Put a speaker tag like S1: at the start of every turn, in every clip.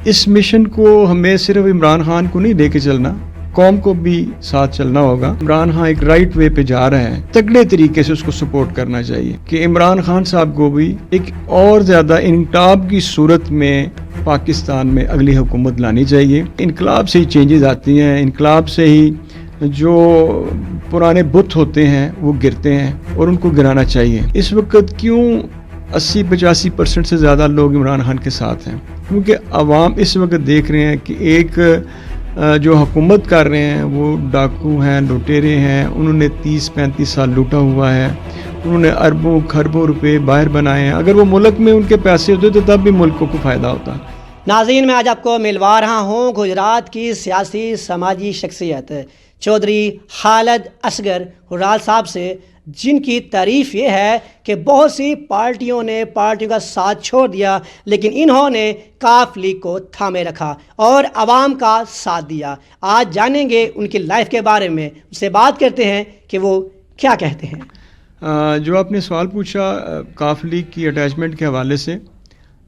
S1: اس mission کو ہمیں صرف عمران خان کو نہیں لے کے چلنا، قوم کو بھی ساتھ چلنا ہوگا۔ عمران خان ایک رائٹ وے پہ جا رہے ہیں، تگڑے طریقے سے اس کو سپورٹ کرنا چاہیے کہ عمران خان صاحب کو بھی ایک اور زیادہ انقلاب کی صورت میں پاکستان میں اگلی حکومت لانی چاہیے۔ انقلاب سے ہی چینجز آتی ہیں، انقلاب سے ہی جو پرانے بت ہوتے ہیں وہ گرتے ہیں اور ان کو گرانا چاہیے۔ اس وقت کیوں 80-85% سے زیادہ لوگ عمران خان کے ساتھ ہیں؟ کیونکہ عوام اس وقت دیکھ رہے ہیں کہ ایک جو حکومت کر رہے ہیں وہ ڈاکو ہیں، لٹیرے ہیں، انہوں نے 30-35 سال لوٹا ہوا ہے، انہوں نے اربوں خربوں روپے باہر بنائے ہیں۔ اگر وہ ملک میں ان کے پیسے ہوتے تو تب بھی ملک کو فائدہ ہوتا۔
S2: ناظرین، میں آج آپ کو ملوا رہا ہوں گجرات کی سیاسی سماجی شخصیت چودھری خالد اصغر ہرال صاحب سے، جن کی تعریف یہ ہے کہ بہت سی پارٹیوں نے پارٹیوں کا ساتھ چھوڑ دیا لیکن انہوں نے کاف لیگ کو تھامے رکھا اور عوام کا ساتھ دیا۔ آج جانیں گے ان کی لائف کے بارے میں، ان سے بات کرتے ہیں کہ وہ کیا کہتے ہیں۔
S1: جو آپ نے سوال پوچھا کاف لیگ کی اٹیچمنٹ کے حوالے سے،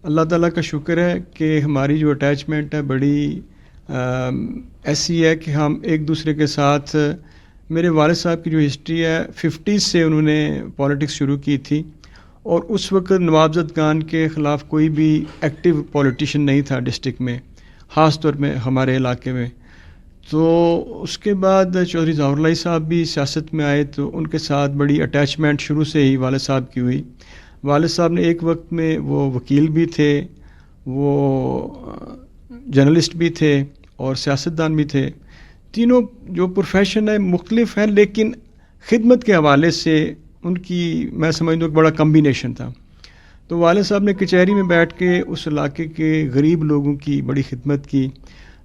S1: اللہ تعالیٰ کا شکر ہے کہ ہماری جو اٹیچمنٹ ہے بڑی ایسی ہے کہ ہم ایک دوسرے کے ساتھ، میرے والد صاحب کی جو ہسٹری ہے 50s سے انہوں نے پولیٹکس شروع کی تھی، اور اس وقت نواب زد خان کے خلاف کوئی بھی ایکٹیو پولیٹیشین نہیں تھا ڈسٹرکٹ میں، خاص طور میں ہمارے علاقے میں۔ تو اس کے بعد چودھری ظہور اللہ صاحب بھی سیاست میں آئے تو ان کے ساتھ بڑی اٹیچمنٹ شروع سے ہی والد صاحب کی ہوئی۔ والد صاحب نے ایک وقت میں وہ وکیل بھی تھے، وہ جرنلسٹ بھی تھے اور سیاستدان بھی تھے۔ تینوں جو پروفیشن ہے مختلف ہیں، لیکن خدمت کے حوالے سے ان کی میں سمجھتا ہوں ایک بڑا کمبینیشن تھا۔ تو والد صاحب نے کچہری میں بیٹھ کے اس علاقے کے غریب لوگوں کی بڑی خدمت کی۔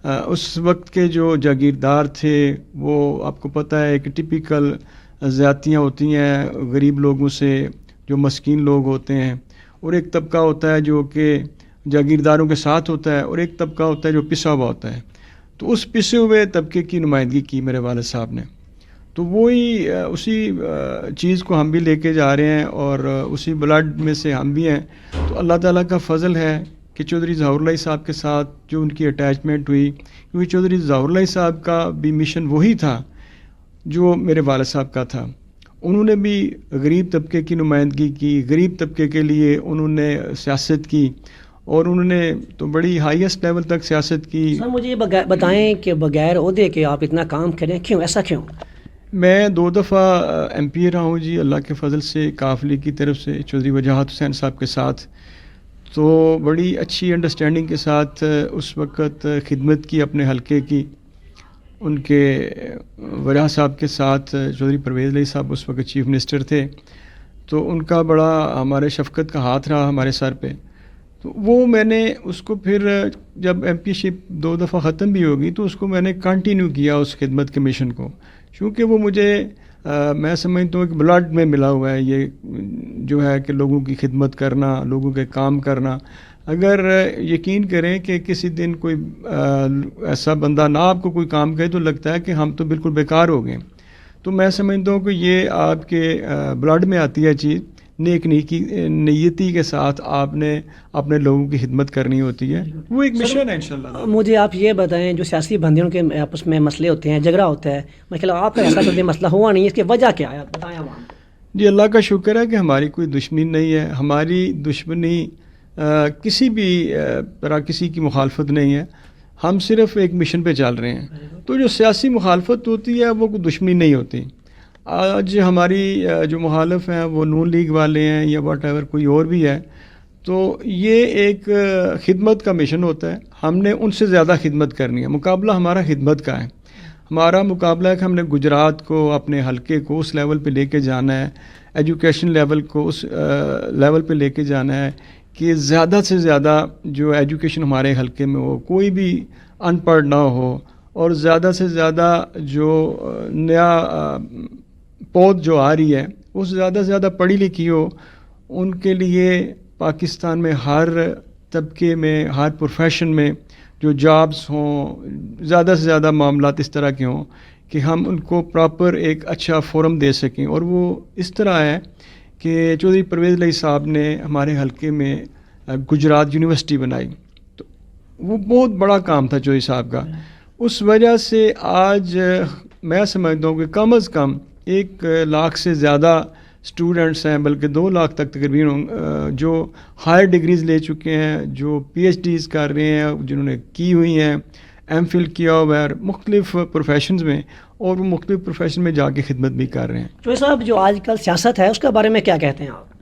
S1: اس وقت کے جو جاگیردار تھے وہ آپ کو پتہ ہے کہ ٹپیکل زیادتیاں ہوتی ہیں غریب لوگوں سے، جو مسکین لوگ ہوتے ہیں، اور ایک طبقہ ہوتا ہے جو کہ جاگیرداروں کے ساتھ ہوتا ہے، اور ایک طبقہ ہوتا ہے جو پسا ہوا ہوتا ہے۔ تو اس پسے ہوئے طبقے کی نمائندگی کی میرے والد صاحب نے، تو وہی اسی چیز کو ہم بھی لے کے جا رہے ہیں اور اسی بلڈ میں سے ہم بھی ہیں۔ تو اللہ تعالیٰ کا فضل ہے کہ چودھری ظہور اللہ صاحب کے ساتھ جو ان کی اٹیچمنٹ ہوئی، کیونکہ چودھری ظہور اللہ صاحب کا بھی مشن وہی تھا جو میرے والد صاحب کا تھا۔ انہوں نے بھی غریب طبقے کی نمائندگی کی، غریب طبقے کے لیے انہوں نے سیاست کی، اور انہوں نے تو بڑی ہائیسٹ لیول تک سیاست کی۔
S2: سر مجھے یہ بتائیں کہ بغیر عہدے کے آپ اتنا کام کریں، کیوں، ایسا کیوں؟
S1: میں 2 دفعہ ایم پی رہا ہوں جی، اللہ کے فضل سے کاف لیگ کی طرف سے چودھری وجاہت حسین صاحب کے ساتھ، تو بڑی اچھی انڈرسٹینڈنگ کے ساتھ اس وقت خدمت کی اپنے حلقے کی۔ ان کے وجاہت صاحب کے ساتھ چودھری پرویز علی صاحب اس وقت چیف منسٹر تھے، تو ان کا بڑا ہمارے شفقت کا ہاتھ رہا ہمارے سر پہ۔ تو وہ میں نے اس کو پھر جب ایم پی شپ 2 دفعہ ختم بھی ہوگی تو اس کو میں نے کنٹینیو کیا اس خدمت کے مشن کو، چونکہ وہ مجھے میں سمجھتا ہوں کہ بلڈ میں ملا ہوا ہے یہ جو ہے کہ لوگوں کی خدمت کرنا، لوگوں کے کام کرنا۔ اگر یقین کریں کہ کسی دن کوئی ایسا بندہ نہ آپ کو کوئی کام کرے تو لگتا ہے کہ ہم تو بالکل بیکار ہو گئے۔ تو میں سمجھتا ہوں کہ یہ آپ کے بلڈ میں آتی ہے چیز، نیک نیتی کے ساتھ آپ نے اپنے لوگوں کی خدمت کرنی ہوتی ہے، وہ ایک مشن ہے انشاءاللہ۔
S2: مجھے آپ یہ بتائیں، جو سیاسی بندیوں کے آپس میں مسئلے ہوتے ہیں، جھگڑا ہوتا ہے، میں خیال آپ کا ایسا کوئی مسئلہ ہوا نہیں، اس کی وجہ کیا ہے بتائیں عوام کو۔
S1: جی اللہ کا شکر ہے کہ ہماری کوئی دشمنی نہیں ہے، ہماری دشمنی کسی بھی طرح کسی کی مخالفت نہیں ہے، ہم صرف ایک مشن پہ چل رہے ہیں۔ تو جو سیاسی مخالفت ہوتی ہے وہ کوئی دشمنی نہیں ہوتی۔ آج ہماری جو مخالف ہیں وہ نون لیگ والے ہیں یا واٹ ایور کوئی اور بھی ہے، تو یہ ایک خدمت کا مشن ہوتا ہے، ہم نے ان سے زیادہ خدمت کرنی ہے۔ مقابلہ ہمارا خدمت کا ہے، ہمارا مقابلہ ہے کہ ہم نے گجرات کو، اپنے حلقے کو اس لیول پہ لے کے جانا ہے، ایجوکیشن لیول کو اس لیول پہ لے کے جانا ہے کہ زیادہ سے زیادہ جو ایجوکیشن ہمارے حلقے میں ہو، کوئی بھی ان پڑھ نہ ہو، اور زیادہ سے زیادہ جو نیا پود جو آ رہی ہے وہ زیادہ سے زیادہ پڑھی لکھی ہو۔ ان کے لیے پاکستان میں ہر طبقے میں، ہر پروفیشن میں جو جابز ہوں، زیادہ سے زیادہ معاملات اس طرح کے ہوں کہ ہم ان کو پراپر ایک اچھا فورم دے سکیں۔ اور وہ اس طرح ہے کہ چودھری پرویز علی صاحب نے ہمارے حلقے میں گجرات یونیورسٹی بنائی، تو وہ بہت بڑا کام تھا چودھری صاحب کا. اس وجہ سے آج میں سمجھتا ہوں کہ کم از کم 1 لاکھ سے زیادہ اسٹوڈنٹس ہیں، بلکہ 2 لاکھ تک تقریباً جو ہائر ڈگریز لے چکے ہیں، جو پی ایچ ڈیز کر رہے ہیں، جنہوں نے کی ہوئی ہیں، ایم فل کیا ہوا ہے مختلف پروفیشنز میں، اور وہ مختلف پروفیشن میں جا کے خدمت بھی کر رہے ہیں.
S2: چودھری صاحب، جو آج کل سیاست ہے اس کے بارے میں کیا کہتے ہیں آپ؟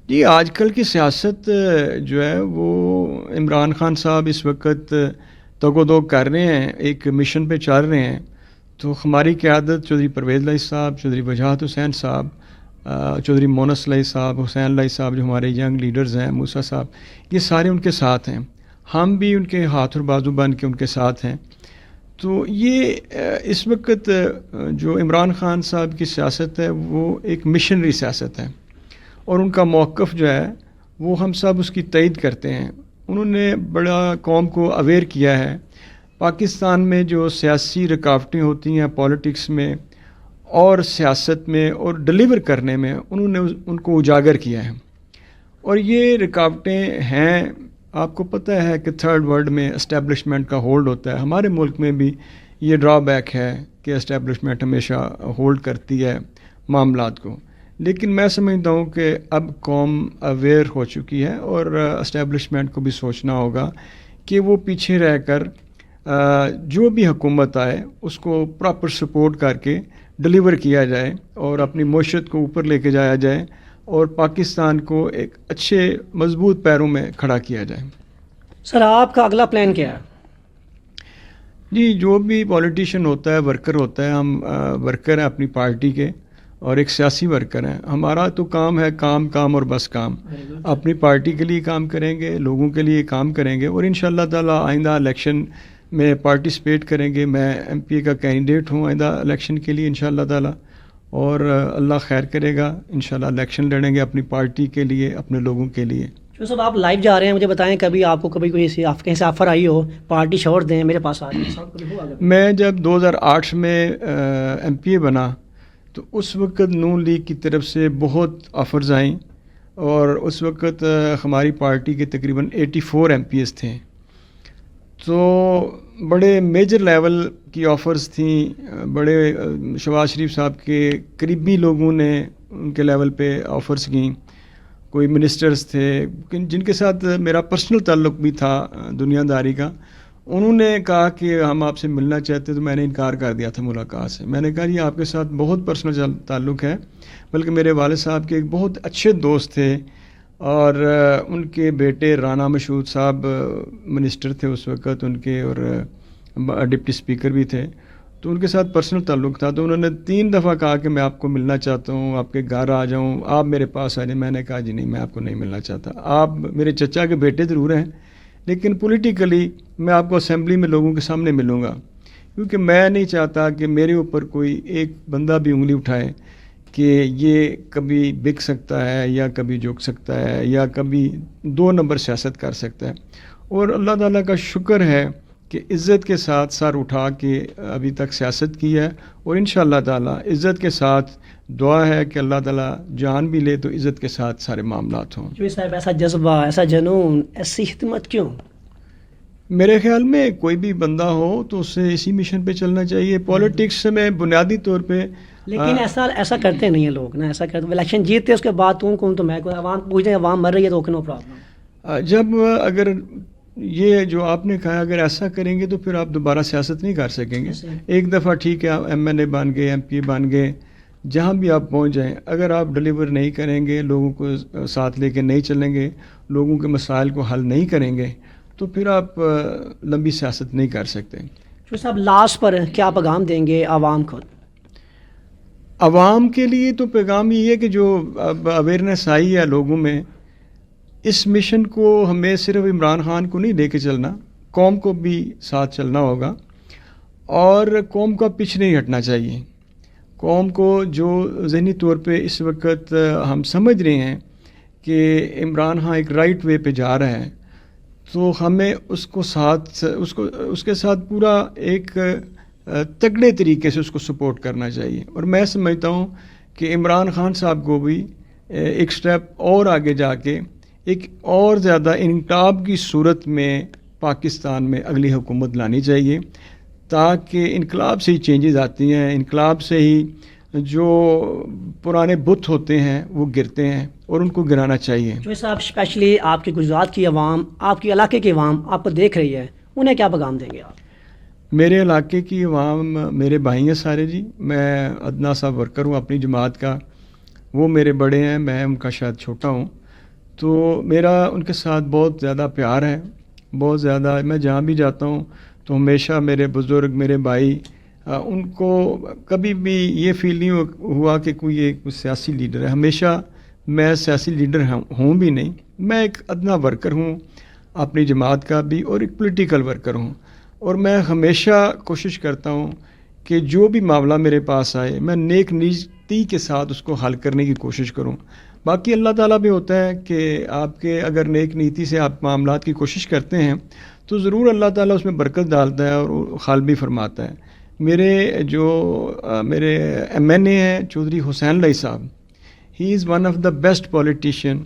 S1: جی، آج کل کی سیاست جو ہے وہ عمران خان صاحب اس وقت توگ و دو کر رہے ہیں، ایک مشن پہ چل رہے ہیں. تو ہماری قیادت چودھری پرویز لائی صاحب، چودھری وجاہت حسین صاحب، چودھری مونس لائی صاحب، حسین لائی صاحب جو ہمارے ینگ لیڈرز ہیں، موسیٰ صاحب، یہ سارے ان کے ساتھ ہیں. ہم بھی ان کے ہاتھ اور بازو بن کے ان کے ساتھ ہیں. تو یہ اس وقت جو عمران خان صاحب کی سیاست ہے وہ ایک مشنری سیاست ہے، اور ان کا موقف جو ہے وہ ہم سب اس کی تائید کرتے ہیں. انہوں نے بڑا قوم کو اویئر کیا ہے. پاکستان میں جو سیاسی رکاوٹیں ہوتی ہیں پالیٹکس میں اور سیاست میں اور ڈلیور کرنے میں، انہوں نے ان کو اجاگر کیا ہے. اور یہ رکاوٹیں ہیں، آپ کو پتہ ہے کہ تھرڈ ورلڈ میں اسٹیبلشمنٹ کا ہولڈ ہوتا ہے. ہمارے ملک میں بھی یہ ڈرا بیک ہے کہ اسٹیبلشمنٹ ہمیشہ ہولڈ کرتی ہے معاملات کو. لیکن میں سمجھتا ہوں کہ اب قوم اویئر ہو چکی ہے، اور اسٹیبلشمنٹ کو بھی سوچنا ہوگا کہ وہ پیچھے رہ کر جو بھی حکومت آئے اس کو پراپر سپورٹ کر کے ڈلیور کیا جائے، اور اپنی معیشت کو اوپر لے کے جایا جائے، اور پاکستان کو ایک اچھے مضبوط پیروں میں کھڑا کیا جائے.
S2: سر، آپ کا اگلا پلان کیا ہے؟
S1: جی، جو بھی پولیٹیشین ہوتا ہے، ورکر ہوتا ہے، ہم ورکر ہیں اپنی پارٹی کے، اور ایک سیاسی ورکر ہیں. ہمارا تو کام ہے کام اور بس کام. اپنی پارٹی کے لیے کام کریں گے، لوگوں کے لیے کام کریں گے، اور انشاءاللہ تعالی آئندہ الیکشن میں پارٹیسپیٹ کریں گے. میں ایم پی اے کا کینڈیڈیٹ ہوں آئندہ الیکشن کے لیے انشاءاللہ تعالی، اور اللہ خیر کرے گا، انشاءاللہ الیکشن لڑیں گے اپنی پارٹی کے لیے، اپنے لوگوں کے لیے.
S2: جو صاحب آپ لائیو جا رہے ہیں، مجھے بتائیں کبھی آپ کو کوئی کہیں سے آفر آئی ہو پارٹی چھوڑ دیں میرے پاس آ رہی؟
S1: میں جب 2008 میں ایم پی اے بنا تو اس وقت نون لیگ کی طرف سے بہت آفرز آئیں، اور اس وقت ہماری پارٹی کے تقریباً 84 ایم پی ایس تھے. تو بڑے میجر لیول کی آفرز تھیں. بڑے شہباز شریف صاحب کے قریبی لوگوں نے ان کے لیول پہ آفرز کیں. کوئی منسٹرز تھے جن کے ساتھ میرا پرسنل تعلق بھی تھا دنیا داری کا. انہوں نے کہا کہ ہم آپ سے ملنا چاہتے، تو میں نے انکار کر دیا تھا ملاقات سے. میں نے کہا یہ آپ کے ساتھ بہت پرسنل تعلق ہے، بلکہ میرے والد صاحب کے ایک بہت اچھے دوست تھے، اور ان کے بیٹے رانا مشہود صاحب منسٹر تھے اس وقت ان کے، اور ڈپٹی اسپیکر بھی تھے. تو ان کے ساتھ پرسنل تعلق تھا. تو انہوں نے 3 دفعہ کہا کہ میں آپ کو ملنا چاہتا ہوں، آپ کے گھر آ جاؤں، آپ میرے پاس آ جائیں. میں نے کہا جی نہیں، میں آپ کو نہیں ملنا چاہتا. آپ میرے چچا کے بیٹے ضرور ہیں، لیکن پولیٹیکلی میں آپ کو اسمبلی میں لوگوں کے سامنے ملوں گا، کیونکہ میں نہیں چاہتا کہ میرے اوپر کوئی ایک بندہ بھی انگلی اٹھائے کہ یہ کبھی بک سکتا ہے، یا کبھی جھک سکتا ہے، یا کبھی 2 نمبر سیاست کر سکتا ہے. اور اللہ تعالیٰ کا شکر ہے کہ عزت کے ساتھ سر اٹھا کے ابھی تک سیاست کی ہے، اور انشاءاللہ تعالیٰ عزت کے ساتھ دعا ہے کہ اللہ تعالیٰ جان بھی لے تو عزت کے ساتھ سارے معاملات ہوں.
S2: جو صاحب ایسا جذبہ، ایسا جنون، ایسی خدمت کیوں؟
S1: میرے خیال میں کوئی بھی بندہ ہو تو اسے اسی مشن پہ چلنا چاہیے. پولیٹکس میں بنیادی طور پہ
S2: لیکن ایسا کرتے نہیں ہیں لوگ نا. ایسا کرتے الیکشن جیتتے اس کے بعد تو میں کوئی عوام پوچھتے ہیں عوام مر رہی ہے تو نو پرابلم.
S1: جب اگر یہ جو آپ نے کہا اگر ایسا کریں گے تو پھر آپ دوبارہ سیاست نہیں کر سکیں گے. ایک دفعہ ٹھیک ہے آپ ایم این اے بن گئے، ایم پی اے بن گئے، جہاں بھی آپ پہنچ جائیں، اگر آپ ڈلیور نہیں کریں گے، لوگوں کو ساتھ لے کے نہیں چلیں گے، لوگوں کے مسائل کو حل نہیں کریں گے، تو پھر آپ لمبی سیاست نہیں کر سکتے.
S2: جو صاحب لاسٹ پر کیا پیغام دیں گے عوام کو؟
S1: عوام کے لیے تو پیغام یہ ہے کہ جو اب اویئرنیس آئی ہے لوگوں میں، اس مشن کو ہمیں صرف عمران خان کو نہیں لے کے چلنا، قوم کو بھی ساتھ چلنا ہوگا، اور قوم کا پیچھے نہیں ہٹنا چاہیے. قوم کو جو ذہنی طور پہ اس وقت ہم سمجھ رہے ہیں کہ عمران خان ایک رائٹ وے پہ جا رہا ہے، تو ہمیں اس کے ساتھ پورا ایک تگڑے طریقے سے اس کو سپورٹ کرنا چاہیے. اور میں سمجھتا ہوں کہ عمران خان صاحب کو بھی ایک سٹیپ اور آگے جا کے ایک اور زیادہ انقلاب کی صورت میں پاکستان میں اگلی حکومت لانی چاہیے، تاکہ انقلاب سے ہی چینجز آتی ہیں، انقلاب سے ہی جو پرانے بت ہوتے ہیں وہ گرتے ہیں اور ان کو گرانا چاہیے۔
S2: جو صاحب اسپیشلی آپ کے گجرات کی عوام، آپ کے علاقے کی عوام آپ کو دیکھ رہی ہے، انہیں کیا پیغام دیں گے آپ؟
S1: میرے علاقے کی عوام میرے بھائی ہیں سارے جی، میں ادنا سا ورکر ہوں اپنی جماعت کا، وہ میرے بڑے ہیں، میں ان کا شاید چھوٹا ہوں، تو میرا ان کے ساتھ بہت زیادہ پیار ہے، بہت زیادہ۔ میں جہاں بھی جاتا ہوں تو ہمیشہ میرے بزرگ، میرے بھائی، ان کو کبھی بھی یہ فیل نہیں ہوا کہ کوئی سیاسی لیڈر ہے۔ ہمیشہ میں سیاسی لیڈر ہوں بھی نہیں، میں ایک ادنا ورکر ہوں اپنی جماعت کا بھی، اور ایک پولیٹیکل ورکر ہوں، اور میں ہمیشہ کوشش کرتا ہوں کہ جو بھی معاملہ میرے پاس آئے میں نیک نیتی کے ساتھ اس کو حل کرنے کی کوشش کروں۔ باقی اللہ تعالیٰ بھی ہوتا ہے کہ آپ کے اگر نیک نیتی سے آپ معاملات کی کوشش کرتے ہیں تو ضرور اللہ تعالیٰ اس میں برکت ڈالتا ہے اور حل بھی فرماتا ہے۔ میرے ایم این اے ہیں چودھری حسین لائی صاحب، he is one of the best politician.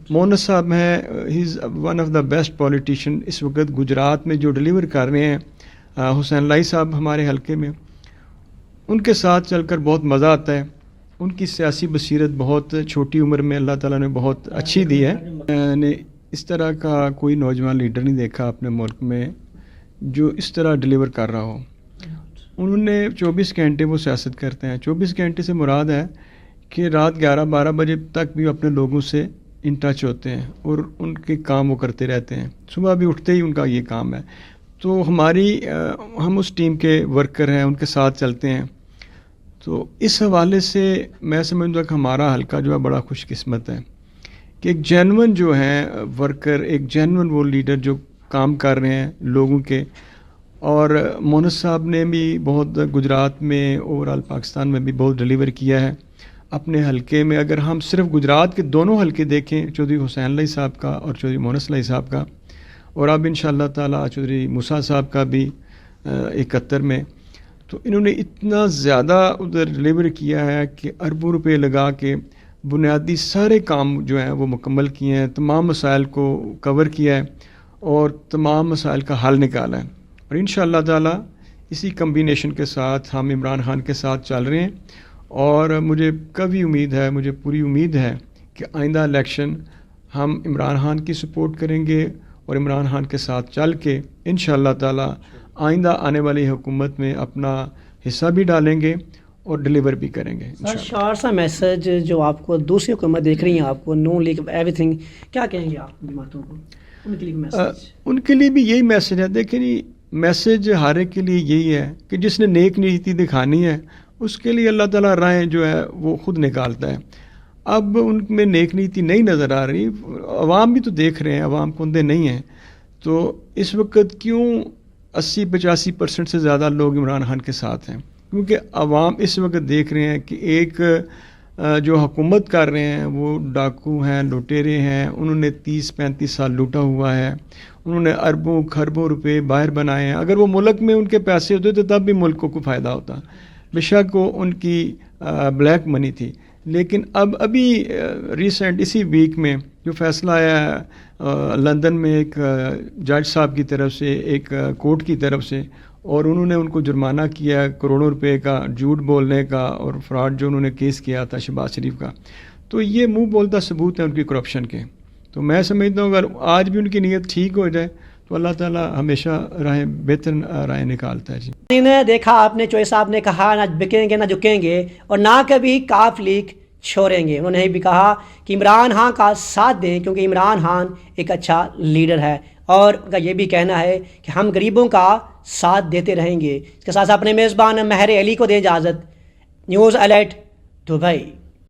S1: Moonis صاحب ہیں، he is one of the best politician اس وقت گجرات میں جو ڈیلیور کر رہے ہیں۔ حسین لائی صاحب ہمارے حلقے میں، ان کے ساتھ چل کر بہت مزہ آتا ہے۔ ان کی سیاسی بصیرت بہت چھوٹی عمر میں اللہ تعالیٰ نے بہت اچھی دی ہے۔ میں نے اس طرح کا کوئی نوجوان لیڈر نہیں دیکھا اپنے ملک میں جو اس طرح ڈیلیور کر رہا ہو۔ انہوں نے 24 گھنٹے وہ سیاست کرتے ہیں۔ 24 گھنٹے سے مراد ہے کہ رات 11-12 بجے تک بھی اپنے لوگوں سے ان ٹچ ہوتے ہیں اور ان کے کام وہ کرتے رہتے ہیں، صبح بھی اٹھتے ہی ان کا یہ کام ہے۔ تو ہم اس ٹیم کے ورکر ہیں، ان کے ساتھ چلتے ہیں۔ تو اس حوالے سے میں سمجھتا ہوں کہ ہمارا حلقہ جو ہے بڑا خوش قسمت ہے کہ ایک جینون جو ہیں ورکر، ایک جینون وہ لیڈر جو کام کر رہے ہیں لوگوں کے۔ اور مونس صاحب نے بھی بہت گجرات میں، اوور آل پاکستان میں بھی بہت ڈیلیور کیا ہے اپنے حلقے میں۔ اگر ہم صرف گجرات کے دونوں حلقے دیکھیں، چودھری حسین لائی صاحب کا اور چودھری مونس لائی صاحب کا، اور اب انشاءاللہ تعالیٰ چودھری موسیٰ صاحب کا بھی 71 میں، تو انہوں نے اتنا زیادہ ادھر ڈیلیور کیا ہے کہ اربوں روپے لگا کے بنیادی سارے کام جو ہیں وہ مکمل کیے ہیں، تمام مسائل کو کور کیا ہے اور تمام مسائل کا حل نکالا ہے۔ اور انشاءاللہ تعالیٰ اسی کمبینیشن کے ساتھ ہم عمران خان کے ساتھ چل رہے ہیں، اور مجھے پوری امید ہے کہ آئندہ الیکشن ہم عمران خان کی سپورٹ کریں گے اور عمران خان کے ساتھ چل کے انشاءاللہ تعالیٰ آئندہ آنے والی حکومت میں اپنا حصہ بھی ڈالیں گے اور ڈیلیور بھی کریں گے انشاءاللہ۔
S2: شعار سا میسج جو آپ کو دوسری حکومت دیکھ رہی ہیں، آپ کو نو لیگ ایوری تھنگ، کیا کہیں گے آپ جماعتوں کو؟ ان کے لیے میسج،
S1: ان کے لیے بھی یہی میسج ہے۔ دیکھیں جی، میسج ہر ایک کے لیے یہی ہے کہ جس نے نیک نیتی دکھانی ہے اس کے لیے اللہ تعالیٰ راہیں جو ہے وہ خود نکالتا ہے۔ اب ان میں نیک نیتی نہیں نظر آ رہی، عوام بھی تو دیکھ رہے ہیں، عوام کندے نہیں ہیں، تو اس وقت کیوں 80-85% سے زیادہ لوگ عمران خان کے ساتھ ہیں؟ کیونکہ عوام اس وقت دیکھ رہے ہیں کہ ایک جو حکومت کر رہے ہیں وہ ڈاکو ہیں، لٹیرے ہیں، انہوں نے 30-35 سال لوٹا ہوا ہے، انہوں نے اربوں خربوں روپے باہر بنائے ہیں۔ اگر وہ ملک میں ان کے پیسے ہوتے تو تب بھی ملک کو کوئی فائدہ ہوتا، بے شک وہ ان کی بلیک منی تھی۔ لیکن ابھی ریسنٹ اسی ویک میں جو فیصلہ آیا ہے لندن میں ایک جج صاحب کی طرف سے، ایک کورٹ کی طرف سے، اور انہوں نے ان کو جرمانہ کیا ہے کروڑوں روپے کا، جھوٹ بولنے کا اور فراڈ جو انہوں نے کیس کیا تھا شہباز شریف کا۔ تو یہ منہ بولتا ثبوت ہے ان کی کرپشن کے۔ تو میں سمجھتا ہوں اگر آج بھی ان کی نیت ٹھیک ہو جائے تو اللہ تعالیٰ ہمیشہ بہتر رائے نکالتا ہے۔ جی
S2: نے دیکھا آپ نے چوہے صاحب نے کہا نہ بکیں گے نہ جھکیں گے اور نہ کبھی کاف لیگ چھوڑیں گے۔ انہوں نے بھی کہا کہ عمران خان کا ساتھ دیں کیونکہ عمران خان ایک اچھا لیڈر ہے، اور ان کا یہ بھی کہنا ہے کہ ہم غریبوں کا ساتھ دیتے رہیں گے۔ اس کے ساتھ اپنے میزبان مہر علی کو دیں اجازت۔ News alert Dubai.